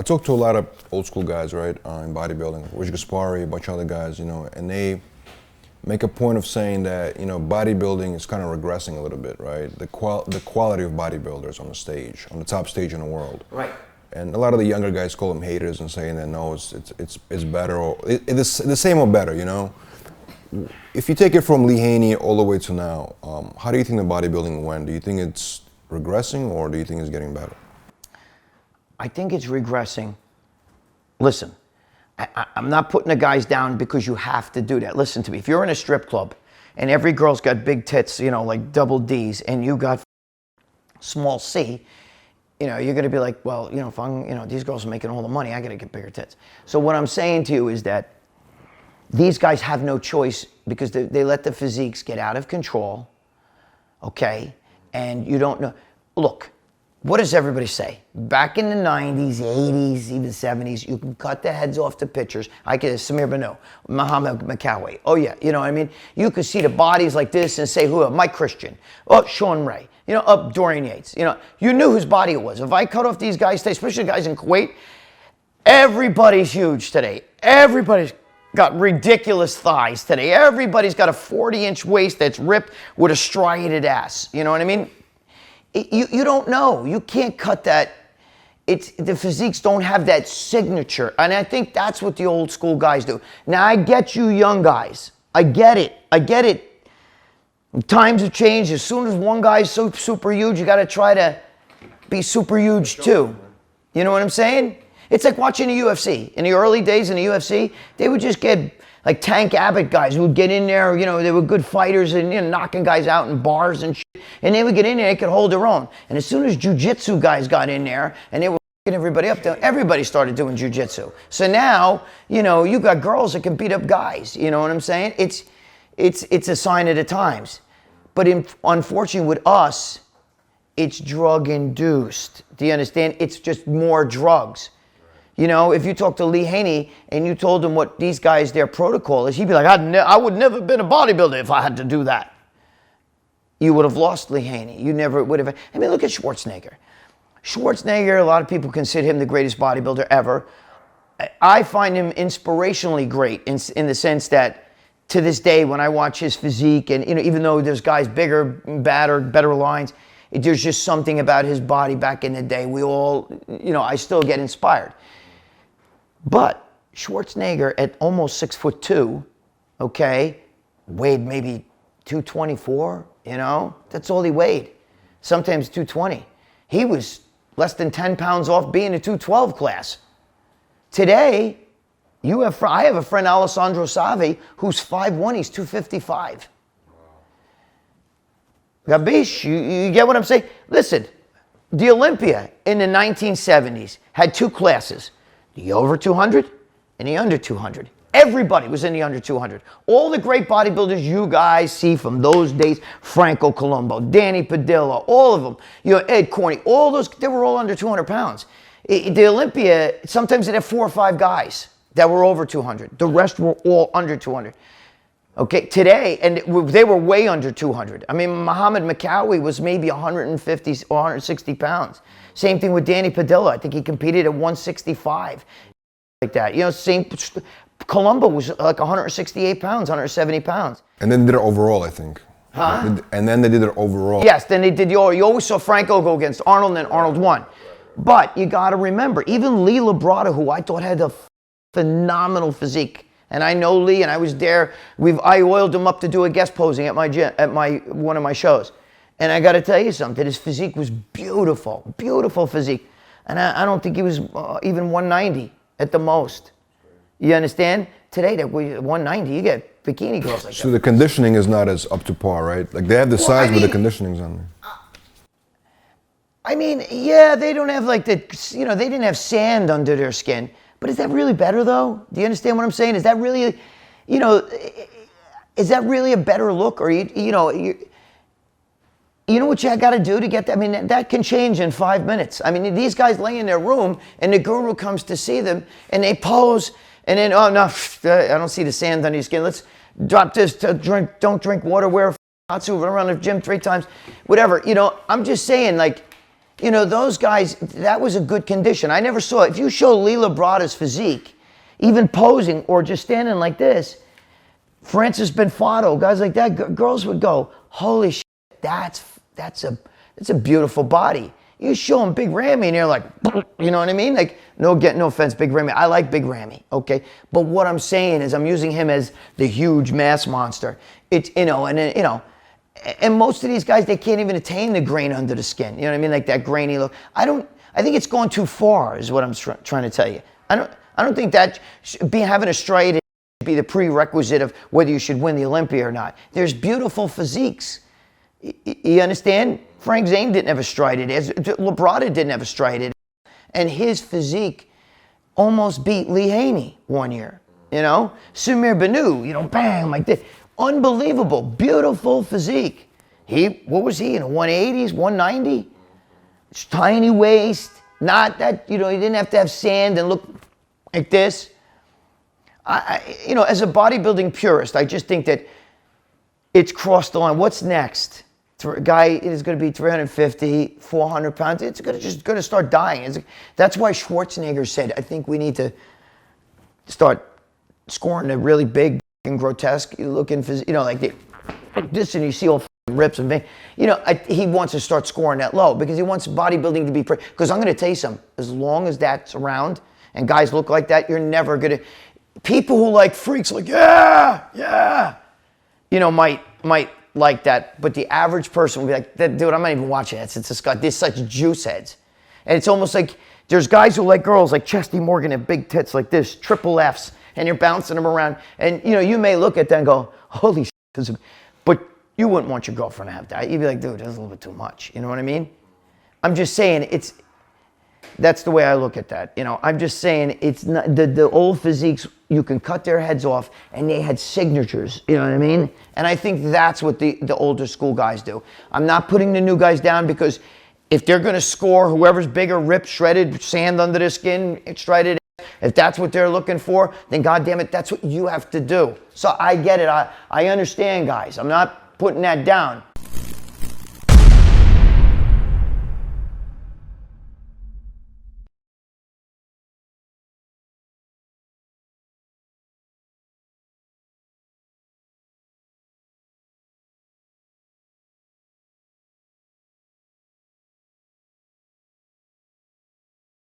talk to a lot of old school guys, right, in bodybuilding, Rich Gaspari, a bunch of other guys, and they make a point of saying that, bodybuilding is kind of regressing a little bit, right? The quality of bodybuilders on the stage, on the top stage in the world. Right. And a lot of the younger guys call them haters and saying that no, it's better, or it's the same or better, If you take it from Lee Haney all the way to now, how do you think the bodybuilding went? Do you think it's regressing, or do you think it's getting better? I think it's regressing. Listen, I'm not putting the guys down because you have to do that. Listen to me. If you're in a strip club and every girl's got big tits, like double D's, and you got small C, you're going to be like, well, if I'm, these girls are making all the money, I got to get bigger tits. So what I'm saying to you is that these guys have no choice because they let the physiques get out of control, okay? And you don't know. Look, what does everybody say? Back in the 90s, 80s, even 70s, you can cut the heads off the pitchers. Samir Banu, Muhammad McCoway. Oh yeah, you know what I mean? You could see the bodies like this and say, who? Mike Christian. Oh, Sean Ray. Dorian Yates. You knew whose body it was. If I cut off these guys today, especially the guys in Kuwait, everybody's huge today. Everybody's got ridiculous thighs today. Everybody's got a 40-inch waist that's ripped with a striated ass. You know what I mean? You don't know. You can't cut that. The physiques don't have that signature. And I think that's what the old school guys do. Now, I get you young guys. I get it. Times have changed. As soon as one guy's so super huge, you got to try to be super huge too. You know what I'm saying? It's like watching the UFC. In the early days in the UFC, they would just get like Tank Abbott guys who would get in there, they were good fighters and knocking guys out in bars and shit. And they would get in there, they could hold their own. And as soon as jiu-jitsu guys got in there and they were fucking everybody up, everybody started doing jiu-jitsu. So now, you got girls that can beat up guys. You know what I'm saying? It's a sign of the times. But unfortunately with us, it's drug induced. Do you understand? It's just more drugs. If you talk to Lee Haney and you told him what these guys, their protocol is, he'd be like, I would never have been a bodybuilder if I had to do that. You would have lost Lee Haney. You never would have. I mean, look at Schwarzenegger. Schwarzenegger, a lot of people consider him the greatest bodybuilder ever. I find him inspirationally great in the sense that to this day, when I watch his physique, and even though there's guys bigger, badder, better lines, there's just something about his body back in the day. We all, I still get inspired. But Schwarzenegger at almost 6'2", okay, weighed maybe 224, that's all he weighed. Sometimes 220. He was less than 10 pounds off being a 212 class. Today, I have a friend, Alessandro Savi, who's 5'1", he's 255. Gabish, you get what I'm saying? Listen, the Olympia in the 1970s had two classes. The over 200 and the under 200. Everybody was in the under 200. All the great bodybuilders you guys see from those days, Franco Colombo, Danny Padilla, all of them, Ed Corney, all those, they were all under 200 pounds. The Olympia, sometimes they had 4 or 5 guys that were over 200. The rest were all under 200. Okay, today, and they were way under 200. I mean, Muhammad McCoway was maybe 150 or 160 pounds. Same thing with Danny Padilla. I think he competed at 165, like that. Same. Colombo was like 168 pounds, 170 pounds. And then they did it overall, I think. Huh? And then they did it overall. Yes, then they did. You always saw Franco go against Arnold, and then Arnold won. But you got to remember, even Lee Labrada, who I thought had a phenomenal physique, and I know Lee, and I was there. I oiled him up to do a guest posing at my gym, at one of my shows. And I got to tell you something, his physique was beautiful, beautiful physique. And I don't think he was even 190 at the most. You understand? Today, that 190, you get bikini girls like that. So the conditioning is not as up to par, right? Like they have the size, but the conditioning's on there. I mean, yeah, they don't have like they didn't have sand under their skin. But is that really better though? Do you understand what I'm saying? Is that really, is that really a better look? Or you know what you got to do to get that? I mean, that can change in 5 minutes. I mean, these guys lay in their room and the guru comes to see them and they pose and then, oh no, I don't see the sand on your skin. Let's drop this, don't drink water, wear a Hatsu, run around the gym 3 times, whatever. I'm just saying, like, You know, those guys, that was a good condition. I never saw it. If you show Lila Brada's physique, even posing or just standing like this, Francis Benfato, guys like that, girls would go, holy shit, that's a beautiful body. You show them Big Ramy and you're like, you know what I mean? Like, no offense, Big Ramy. I like Big Ramy, okay? But what I'm saying is I'm using him as the huge mass monster. It's, you know, and most of these guys, they can't even attain the grain under the skin. You know what I mean? Like that grainy look. I think it's gone too far is what I'm trying to tell you. I don't think that having a striated should be the prerequisite of whether you should win the Olympia or not. There's beautiful physiques. You understand? Frank Zane didn't have a striated ass. Labrada didn't have a striated ass. And his physique almost beat Lee Haney one year. You know? Samir Banu, you know, bang, like this. Unbelievable, beautiful physique. What was he, in the 180s, 190? Tiny waist, not that, you know, he didn't have to have sand and look like this. You know, as a bodybuilding purist, I just think that it's crossed the line. What's next? A guy is going to be 350, 400 pounds. It's just going to start dying. That's why Schwarzenegger said, I think we need to start scoring a really big and grotesque looking, you know, like this, and you see all rips and veins. You know, he wants to start scoring that low because he wants bodybuilding to be, because I'm going to tell you something, as long as that's around and guys look like that, you're never going to, people who like freaks like, yeah, you know, might like that, but the average person will be like, dude, I'm not even watching that. It's disgusting. There's such juice heads. And it's almost like, there's guys who like girls like Chesty Morgan have big tits like this, triple Fs, and you're bouncing them around. And, you know, you may look at that and go, holy shit. But you wouldn't want your girlfriend to have that. You'd be like, dude, that's a little bit too much. You know what I mean? I'm just saying that's the way I look at that. You know, I'm just saying it's not, the old physiques, you can cut their heads off and they had signatures. You know what I mean? And I think that's what the older school guys do. I'm not putting the new guys down because if they're going to score, whoever's bigger, ripped, shredded, sand under their skin, shredded, if that's what they're looking for, then God damn it, that's what you have to do. So I get it. I understand, guys. I'm not putting that down.